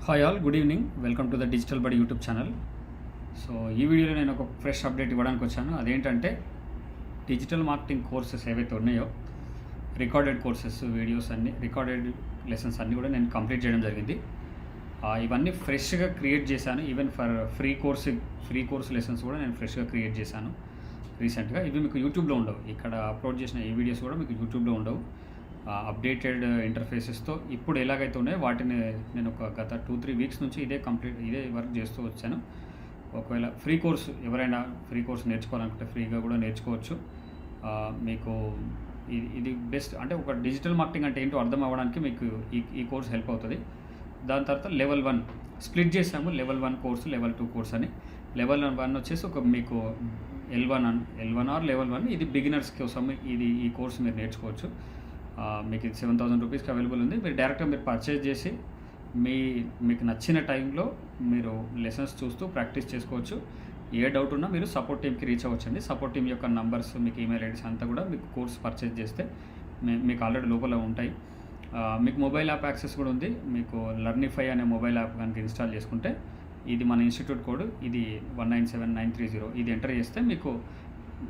Hi all, good evening. Welcome to the digital బడి YouTube channel. So ఈ వీడియోలో నేను ఒక ఫ్రెష్ అప్డేట్ ఇవ్వడానికి వచ్చాను. అదేంటంటే డిజిటల్ మార్కెటింగ్ కోర్సెస్ ఏవైతే ఉన్నాయో, రికార్డెడ్ కోర్సెస్, వీడియోస్ అన్నీ, రికార్డెడ్ లెసన్స్ అన్నీ కూడా నేను కంప్లీట్ చేయడం జరిగింది. ఇవన్నీ ఫ్రెష్గా క్రియేట్ చేశాను. Even for free course lessons కూడా నేను ఫ్రెష్గా క్రియేట్ చేశాను రీసెంట్గా. ఇవి మీకు యూట్యూబ్లో ఉండవు. ఇక్కడ అప్లోడ్ చేసిన ఈ వీడియోస్ కూడా మీకు యూట్యూబ్లో ఉండవు. అప్డేటెడ్ ఇంటర్ఫేసెస్తో ఇప్పుడు ఎలాగైతే ఉన్నాయో వాటిని నేను ఒక గత 2-3 వీక్స్ నుంచి ఇదే వర్క్ చేస్తూ వచ్చాను. ఒకవేళ ఎవరైనా ఫ్రీ కోర్స్ నేర్చుకోవాలనుకుంటే ఫ్రీగా కూడా నేర్చుకోవచ్చు. మీకు ఇది బెస్ట్. అంటే ఒక డిజిటల్ మార్కెటింగ్ అంటే ఏంటో అర్థం అవ్వడానికి మీకు ఈ కోర్స్ హెల్ప్ అవుతుంది. దాని తర్వాత లెవెల్ 1 స్ప్లిట్ చేసాము. లెవెల్ 1 కోర్సు, లెవెల్ 2 కోర్స్ అని. లెవెల్ 1 వచ్చేసి ఒక మీకు L1 ఆర్ లెవెల్ 1 ఇది బిగినర్స్ కోసం. ఈ కోర్స్ మీరు నేర్చుకోవచ్చు. మీకు ఇది 7,000 రూపీస్కి అవైలబుల్ ఉంది. మీరు డైరెక్ట్గా పర్చేజ్ చేసి మీకు నచ్చిన టైంలో మీరు లెసన్స్ చూస్తూ ప్రాక్టీస్ చేసుకోవచ్చు. ఏ డౌట్ ఉన్నా మీరు సపోర్ట్ టీమ్కి రీచ్ అవ్వచ్చండి. సపోర్ట్ టీమ్ యొక్క నంబర్స్, మీకు ఈమెయిల్ ఐడీస్ అంతా కూడా మీకు కోర్స్ పర్చేజ్ చేస్తే మీకు ఆల్రెడీ లోపల ఉంటాయి. మీకు మొబైల్ యాప్ యాక్సెస్ కూడా ఉంది. మీకు లర్నిఫై అనే మొబైల్ యాప్ కనుక ఇన్స్టాల్ చేసుకుంటే, ఇది మన ఇన్స్టిట్యూట్ కోడ్, ఇది 197930. ఇది ఎంటర్ చేస్తే మీకు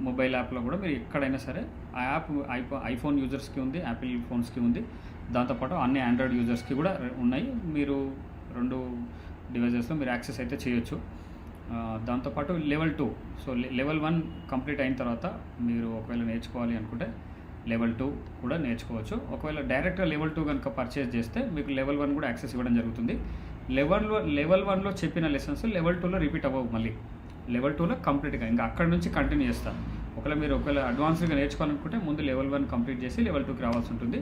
మొబైల్ యాప్లో కూడా మీరు ఎక్కడైనా సరే ఆ యాప్ ఐఫోన్ యూజర్స్కి ఉంది, యాపిల్ ఫోన్స్కి ఉంది. దాంతోపాటు అన్ని ఆండ్రాయిడ్ యూజర్స్కి కూడా ఉన్నాయి. మీరు 2 డివైజెస్లో మీరు యాక్సెస్ అయితే చేయొచ్చు. దాంతోపాటు లెవెల్ 2. సో లెవెల్ 1 కంప్లీట్ అయిన తర్వాత మీరు ఒకవేళ నేర్చుకోవాలి అనుకుంటే లెవెల్ 2 కూడా నేర్చుకోవచ్చు. ఒకవేళ డైరెక్ట్గా లెవెల్ 2 కనుక పర్చేస్ చేస్తే మీకు లెవెల్ 1 కూడా యాక్సెస్ ఇవ్వడం జరుగుతుంది. లెవెల్ 1లో చెప్పిన లెసన్స్ లెవెల్ 2లో రిపీట్ అవ్వవు. మళ్ళీ లెవెల్ 2లో కంప్లీట్గా ఇంకా అక్కడి నుంచి కంటిన్యూ చేస్తాను. ఒకవేళ అడ్వాన్స్గా నేర్చుకోవాలనుకుంటే ముందు లెవెల్ 1 కంప్లీట్ చేసి లెవెల్ 2కి రావాల్సి ఉంటుంది.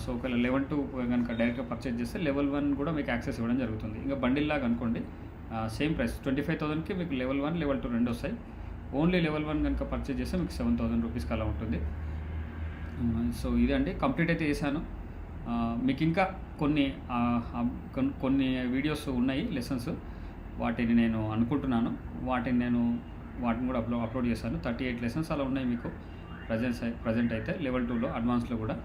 సో ఒకవేళ లెవెల్ 2 కనుక డైరెక్ట్గా పర్చేజ్ చేస్తే లెవెల్ 1 కూడా మీకు యాక్సెస్ ఇవ్వడం జరుగుతుంది. ఇంకా బండిల్ లాగా అనుకోండి, సేమ్ ప్రైస్ 25,000కి మీకు లెవెల్ 1, లెవెల్ 2 రెండు వస్తాయి. ఓన్లీ లెవెల్ 1 కనుక పర్చేజ్ చేస్తే మీకు 7,000 రూపీస్కి అలా ఉంటుంది. సో ఇదండి, కంప్లీట్ అయితే చేశాను. మీకు ఇంకా కొన్ని వీడియోస్ ఉన్నాయి, లెసన్స్. వాటిని నేను అనుకుంటున్నాను, వాటిని కూడా అప్లోడ్ చేశాను. 38 లెసన్స్ అలా ఉన్నాయి మీకు ప్రజెంట్ అయితే. లెవెల్ 2లో, అడ్వాన్స్లో కూడా.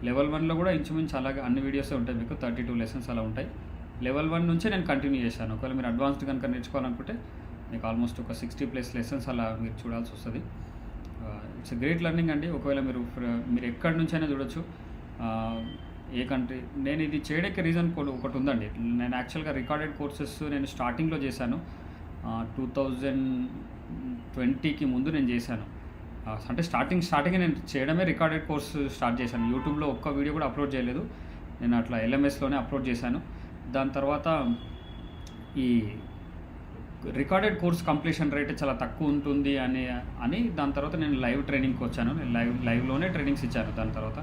లెవెల్ 1లో కూడా ఇంచుమించు అలాగే అన్ని వీడియోసే ఉంటాయి మీకు. 32 లెసన్స్ అలా ఉంటాయి. లెవెల్ 1 నుంచే నేను కంటిన్యూ చేశాను. ఒకవేళ మీరు అడ్వాన్స్డ్ కనుక నేర్చుకోవాలనుకుంటే మీకు ఆల్మోస్ట్ ఒక 60+ లెసన్స్ అలా మీరు చూడాల్సి వస్తుంది. ఇట్స్ గ్రేట్ లెర్నింగ్ అండి. ఒకవేళ మీరు ఎక్కడి నుంచైనా చూడొచ్చు, ఏ కంట్రీ. నేను ఇది చేయడానికి రీజన్ ఒకటి ఉందండి. నేను యాక్చువల్గా రికార్డెడ్ కోర్సెస్ నేను స్టార్టింగ్లో చేశాను. 2020కి ముందు నేను చేశాను. అంటే స్టార్టింగ్ నేను చేయడమే రికార్డెడ్ కోర్స్ స్టార్ట్ చేశాను. యూట్యూబ్లో ఒక్క వీడియో కూడా అప్లోడ్ చేయలేదు. నేను అట్లా LMSలోనే అప్లోడ్ చేశాను. దాని తర్వాత ఈ రికార్డెడ్ కోర్స్ కంప్లీషన్ రేట్ చాలా తక్కువ ఉంటుంది అని దాని తర్వాత నేను లైవ్ ట్రైనింగ్కి వచ్చాను. నేను లైవ్లోనే ట్రైనింగ్స్ ఇచ్చాను. దాని తర్వాత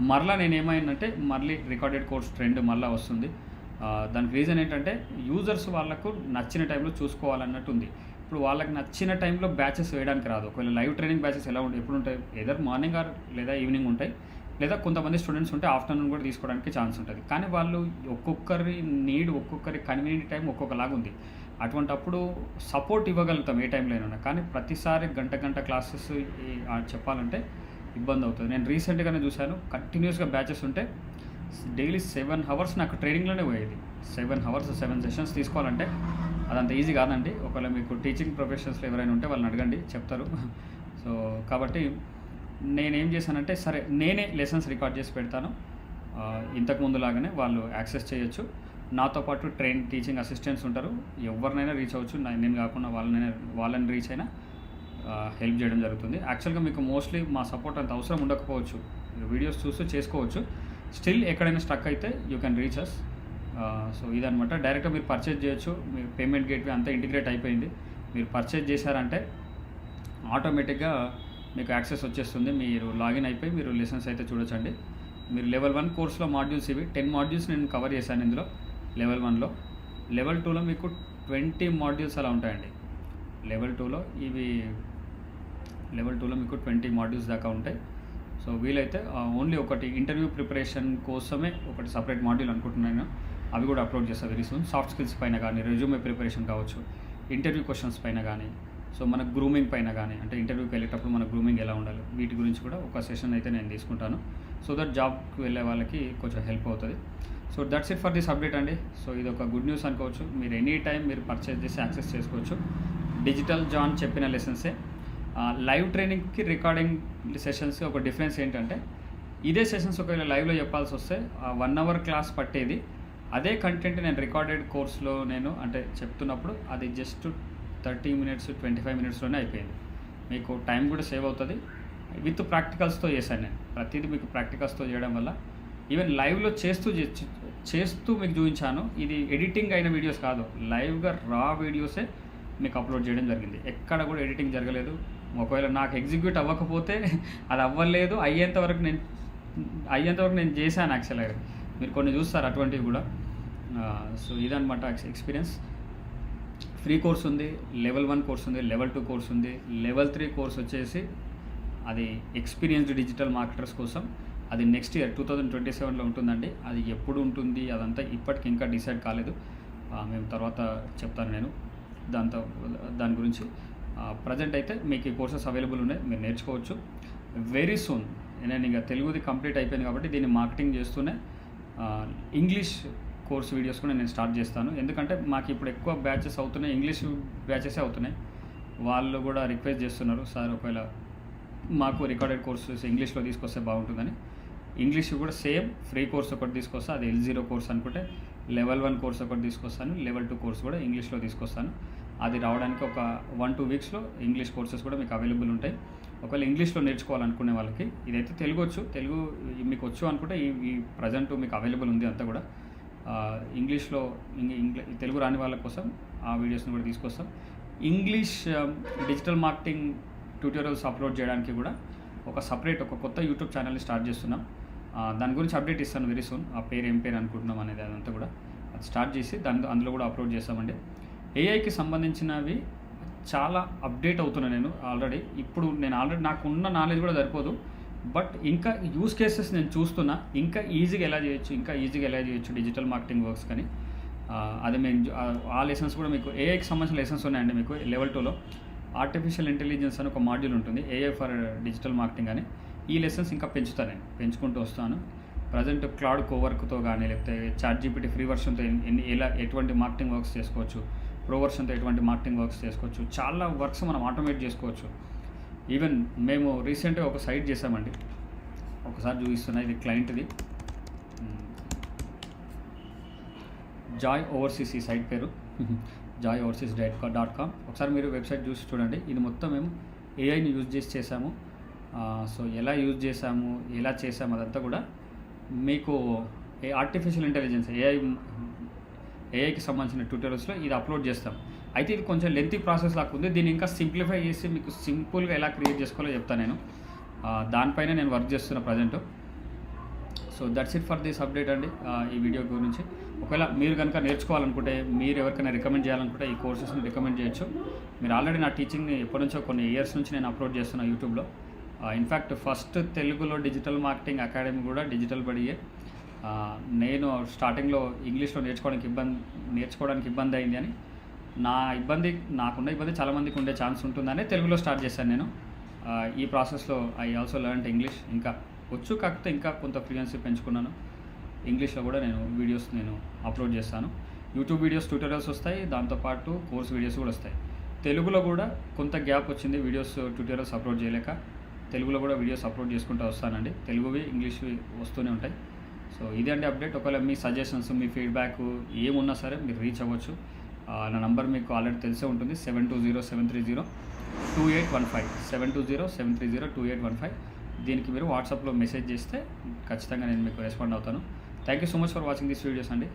మరలా నేను ఏమైందంటే మళ్ళీ రికార్డెడ్ కోర్స్ ట్రెండ్ మళ్ళీ వస్తుంది. దానికి రీజన్ ఏంటంటే యూజర్స్ వాళ్ళకు నచ్చిన టైంలో చూసుకోవాలన్నట్టు ఉంది. ఇప్పుడు వాళ్ళకి నచ్చిన టైంలో బ్యాచెస్ వేయడానికి రాదు. ఒకవేళ లైవ్ ట్రైనింగ్ బ్యాచెస్ ఎప్పుడు ఉంటాయి, ఎదర్ మార్నింగ్ ఆర్ లేదా ఈవినింగ్ ఉంటాయి, లేదా కొంతమంది స్టూడెంట్స్ ఉంటే ఆఫ్టర్నూన్ కూడా తీసుకోవడానికి ఛాన్స్ ఉంటుంది. కానీ వాళ్ళు ఒక్కొక్కరి కన్వీనియంట్ టైం ఒక్కొక్కలాగా ఉంది. అటువంటప్పుడు సపోర్ట్ ఇవ్వగలుగుతాం ఏ టైంలో అయినా. కానీ ప్రతిసారి గంట క్లాసెస్ చెప్పాలంటే ఇబ్బంది అవుతుంది. నేను రీసెంట్గానే చూశాను, కంటిన్యూస్గా బ్యాచెస్ ఉంటే డైలీ 7 hours నాకు ట్రైనింగ్లోనే పోయేది. 7 hours 7 సెషన్స్ తీసుకోవాలంటే అదంత ఈజీ కాదండి. ఒకవేళ మీకు టీచింగ్ ప్రొఫెషన్స్లో ఎవరైనా ఉంటే వాళ్ళని అడగండి, చెప్తారు. సో కాబట్టి నేనేం చేశానంటే, సరే నేనే లెసన్స్ రికార్డ్ చేసి పెడతాను. ఇంతకుముందు లాగానే వాళ్ళు యాక్సెస్ చేయొచ్చు. నాతో పాటు టీచింగ్ అసిస్టెంట్స్ ఉంటారు. ఎవరినైనా రీచ్ అవ్వచ్చు. నేను కాకుండా వాళ్ళని రీచ్ అయినా హెల్ప్ చేయడం జరుగుతుంది. యాక్చువల్గా మీకు మోస్ట్లీ మా సపోర్ట్ అంత అవసరం ఉండకపోవచ్చు. మీరు వీడియోస్ చూస్తూ చేసుకోవచ్చు. స్టిల్ ఎక్కడైనా స్టక్ అయితే you can reach us. So ఇదనమాట. డైరెక్ట్గా మీరు పర్చేజ్ చేయొచ్చు. మీ పేమెంట్ గేట్వే అంతా ఇంటిగ్రేట్ అయిపోయింది. మీరు పర్చేజ్ చేశారంటే ఆటోమేటిక్గా మీకు యాక్సెస్ వచ్చేస్తుంది. మీరు లాగిన్ అయిపోయి మీరు లెసన్స్ అయితే చూడొచ్చండి. మీరు లెవెల్ 1 కోర్సులో మాడ్యూల్స్ ఇవి 10 మాడ్యూల్స్ నేను కవర్ చేశాను ఇందులో లెవెల్ 1లో. లెవెల్ 2లో మీకు 20 మాడ్యూల్స్ అలా ఉంటాయండి. లెవెల్ 2లో మీకు 20 మాడ్యూల్స్ దాకా ఉంటాయి. సో వీలైతే ఓన్లీ ఒకటి ఇంటర్వ్యూ ప్రిపరేషన్ కోసమే ఒకటి సపరేట్ మాడ్యూల్ అనుకుంటున్నాను. అవి కూడా అప్లోడ్ చేస్తాను వెరీ సూన్. సాఫ్ట్ స్కిల్స్ పైన కానీ, రెజ్యూమే ప్రిపరేషన్ కావచ్చు, ఇంటర్వ్యూ క్వశ్చన్స్ పైన కానీ, సో మన గ్రూమింగ్ పైన కానీ, అంటే ఇంటర్వ్యూకి వెళ్ళేటప్పుడు మన గ్రూమింగ్ ఎలా ఉండాలి, వీటి గురించి కూడా ఒక సెషన్ అయితే నేను తీసుకుంటాను. సో దట్ జాబ్కి వెళ్ళే వాళ్ళకి కొంచెం హెల్ప్ అవుతుంది. So that's it for this update అండి. సో ఇది ఒక గుడ్ న్యూస్ అనుకోవచ్చు. మీరు ఎనీ టైం మీరు పర్చేస్ చేసి యాక్సెస్ చేసుకోవచ్చు. డిజిటల్ జాన్ చెప్పిన లెసన్సే. లైవ్ ట్రైనింగ్కి రికార్డింగ్ సెషన్స్ ఒక డిఫరెన్స్ ఏంటంటే, ఇదే సెషన్స్ ఒకవేళ లైవ్లో చెప్పాల్సి వస్తే 1 అవర్ క్లాస్ పట్టేది, అదే కంటెంట్ నేను రికార్డెడ్ కోర్స్లో నేను అంటే చెప్తున్నప్పుడు అది జస్ట్ 30 మినిట్స్ 25 మినిట్స్లోనే అయిపోయింది. మీకు టైం కూడా సేవ్ అవుతుంది. విత్ ప్రాక్టికల్స్తో చేశాను నేను. ప్రతిదీ మీకు ప్రాక్టికల్స్తో చేయడం వల్ల ఈవెన్ లైవ్లో చేస్తూ మీకు చూపించాను. ఇది ఎడిటింగ్ అయిన వీడియోస్ కాదు, లైవ్గా రా వీడియోసే మీకు అప్లోడ్ చేయడం జరిగింది. ఎక్కడ కూడా ఎడిటింగ్ జరగలేదు. ఒకవేళ నాకు ఎగ్జిక్యూట్ అవ్వకపోతే అది అవ్వలేదు, అయ్యేంతవరకు నేను చేశాను. యాక్చువల్గా మీరు కొన్ని చూస్తారు అటువంటివి కూడా. సో ఇదనమాట ఎక్స్పీరియన్స్. ఫ్రీ కోర్స్ ఉంది, లెవెల్ 1 కోర్స్ ఉంది, లెవెల్ 2 కోర్స్ ఉంది, లెవెల్ 3 కోర్స్ వచ్చేసి అది ఎక్స్పీరియన్స్డ్ డిజిటల్ మార్కెటర్స్ కోసం. అది నెక్స్ట్ ఇయర్ 2027లో ఉంటుందండి. అది ఎప్పుడు ఉంటుంది అదంతా ఇప్పటికి ఇంకా డిసైడ్ కాలేదు. మేము తర్వాత చెప్తాను నేను దాని గురించి. ప్రజెంట్ అయితే మీకు ఈ కోర్సెస్ అవైలబుల్ ఉన్నాయి, మీరు నేర్చుకోవచ్చు. వెరీ సూన్ నేను ఇంకా తెలుగుది కంప్లీట్ అయిపోయింది కాబట్టి దీన్ని మార్కెటింగ్ చేస్తూనే ఇంగ్లీష్ కోర్స్ వీడియోస్ కూడా నేను స్టార్ట్ చేస్తాను. ఎందుకంటే మాకు ఇప్పుడు ఎక్కువ బ్యాచెస్ అవుతున్నాయి, ఇంగ్లీష్ బ్యాచెసే అవుతున్నాయి. వాళ్ళు కూడా రిక్వెస్ట్ చేస్తున్నారు, సార్ ఒకవేళ మాకు రికార్డెడ్ కోర్సెస్ ఇంగ్లీష్లో తీసుకొస్తే బాగుంటుందని. ఇంగ్లీష్ కూడా సేమ్ ఫ్రీ కోర్స్ ఒకటి తీసుకొస్తాను, అది L0 కోర్స్ అనుకుంటే. లెవెల్ 1 కోర్స్ ఒకటి తీసుకొస్తాను, లెవెల్ 2 కోర్స్ కూడా ఇంగ్లీష్లో తీసుకొస్తాను. అది రావడానికి ఒక 1-2 వీక్స్లో ఇంగ్లీష్ కోర్సెస్ కూడా మీకు అవైలబుల్ ఉంటాయి. ఒకవేళ ఇంగ్లీష్లో నేర్చుకోవాలనుకునే వాళ్ళకి ఇదైతే తెలుగు మీకు వచ్చు అనుకుంటే ఈ ప్రజెంట్ మీకు అవైలబుల్ ఉంది అంతా కూడా. ఇంగ్లీష్లో తెలుగు రాని వాళ్ళ కోసం ఆ వీడియోస్ని కూడా తీసుకొస్తాం. English digital marketing tutorials upload చేయడానికి కూడా ఒక కొత్త యూట్యూబ్ ఛానల్ని స్టార్ట్ చేస్తున్నాం. దాని గురించి అప్డేట్ ఇస్తాను వెరీ సూన్. ఆ పేరు ఏం పేరు అనుకుంటున్నాం అనేది అదంతా కూడా అది స్టార్ట్ చేసి అందులో కూడా అప్లోడ్ చేస్తామండి. ఏఐకి సంబంధించినవి చాలా అప్డేట్ అవుతున్నాను నేను ఆల్రెడీ. ఇప్పుడు నాకున్న నాలెడ్జ్ కూడా సరిపోదు, బట్ ఇంకా యూస్ కేసెస్ నేను చూస్తున్నా. ఇంకా ఈజీగా ఎలా చేయొచ్చు డిజిటల్ మార్కెటింగ్ వర్క్స్ కానీ. అది మేము ఆ లెసన్స్ కూడా మీకు ఏఐకి సంబంధించిన లెసన్స్ ఉన్నాయండి. మీకు లెవెల్ 2లో ఆర్టిఫిషియల్ ఇంటెలిజెన్స్ అని ఒక మాడ్యూల్ ఉంటుంది, AI ఫర్ డిజిటల్ మార్కెటింగ్ అని. ఈ లెసన్స్ ఇంకా పెంచుకుంటూ వస్తాను. ప్రజెంట్ క్లౌడ్ కోవర్క్తో కానీ, లేకపోతే ChatGPT ఫ్రీ వర్షన్తో ఎటువంటి మార్కెటింగ్ వర్క్స్ చేసుకోవచ్చు, ప్రో వర్షన్తో ఎటువంటి మార్కెటింగ్ వర్క్స్ చేసుకోవచ్చు, చాలా వర్క్స్ మనం ఆటోమేట్ చేసుకోవచ్చు. ఈవెన్ మేము రీసెంట్గా ఒక సైట్ చేసామండి, ఒకసారి చూపిస్తున్నా. ఇది క్లయింట్ది, జాయ్ ఓవర్సీస్ ఈ సైట్ పేరు, joyoverseas.com. ఒకసారి మీరు వెబ్సైట్ చూసి చూడండి. ఇది మొత్తం మేము ఏఐని యూజ్ చేసి చేసాము. సో ఎలా యూజ్ చేసాము, ఎలా చేసాము అదంతా కూడా మీకు ఆర్టిఫిషియల్ ఇంటెలిజెన్స్ ఏఐకి సంబంధించిన ట్యూటోరియల్స్లో ఇది అప్లోడ్ చేస్తాం. అయితే ఇది కొంచెం లెంతీ ప్రాసెస్ లాగా ఉంది. దీన్ని ఇంకా సింప్లిఫై చేసి మీకు సింపుల్గా ఎలా క్రియేట్ చేసుకోవాలో చెప్తాను నేను. దానిపైన నేను వర్క్ చేస్తున్న present. So that's it for this update అండి ఈ వీడియో గురించి. ఒకవేళ మీరు కనుక నేర్చుకోవాలనుకుంటే, మీరు ఎవరికైనా రికమెండ్ చేయాలనుకుంటే ఈ కోర్సెస్ని రికమెండ్ చేయొచ్చు. మీరు ఆల్రెడీ నా టీచింగ్ని ఎప్పటి నుంచో కొన్ని ఇయర్స్ నుంచి నేను అప్లోడ్ చేస్తున్నా యూట్యూబ్లో. ఇన్ఫ్యాక్ట్ ఫస్ట్ తెలుగులో డిజిటల్ మార్కెటింగ్ అకాడమీ కూడా డిజిటల్ బడియే. నేను స్టార్టింగ్లో ఇంగ్లీష్లో నేర్చుకోవడానికి ఇబ్బంది అయింది అని, నాకున్న ఇబ్బంది చాలామందికి ఉండే ఛాన్స్ ఉంటుందని తెలుగులో స్టార్ట్ చేశాను నేను. ఈ ప్రాసెస్లో ఐ ఆల్సో లెర్న్డ్ ఇంగ్లీష్. ఇంకా వచ్చు, కాకపోతే ఇంకా కొంత ఫ్లూయెన్సీ పెంచుకున్నాను. ఇంగ్లీష్లో కూడా వీడియోస్ అప్లోడ్ చేస్తాను. యూట్యూబ్ వీడియోస్ ట్యూటోరియల్స్ వస్తాయి, దాంతోపాటు కోర్స్ వీడియోస్ కూడా వస్తాయి. తెలుగులో కూడా కొంత గ్యాప్ వచ్చింది, వీడియోస్ ట్యూటోరియల్స్ అప్లోడ్ చేయలేక. తెలుగులో కూడా వీడియోస్ అప్లోడ్ చేసుకుంటూ వస్తానండి. తెలుగువి ఇంగ్లీష్వి వస్తూనే ఉంటాయి. సో ఇదే అండి అప్డేట్. ఒకవేళ మీ సజెషన్స్, మీ ఫీడ్బ్యాక్ ఏమున్నా సరే మీరు రీచ్ అవ్వచ్చు. నా నంబర్ మీకు ఆల్రెడీ తెలిసే ఉంటుంది, 720-730-2815, 720-730-2815. దీనికి మీరు వాట్సాప్లో మెసేజ్ చేస్తే ఖచ్చితంగా నేను మీకు రెస్పాండ్ అవుతాను. Thank you so much for watching this videos అండి.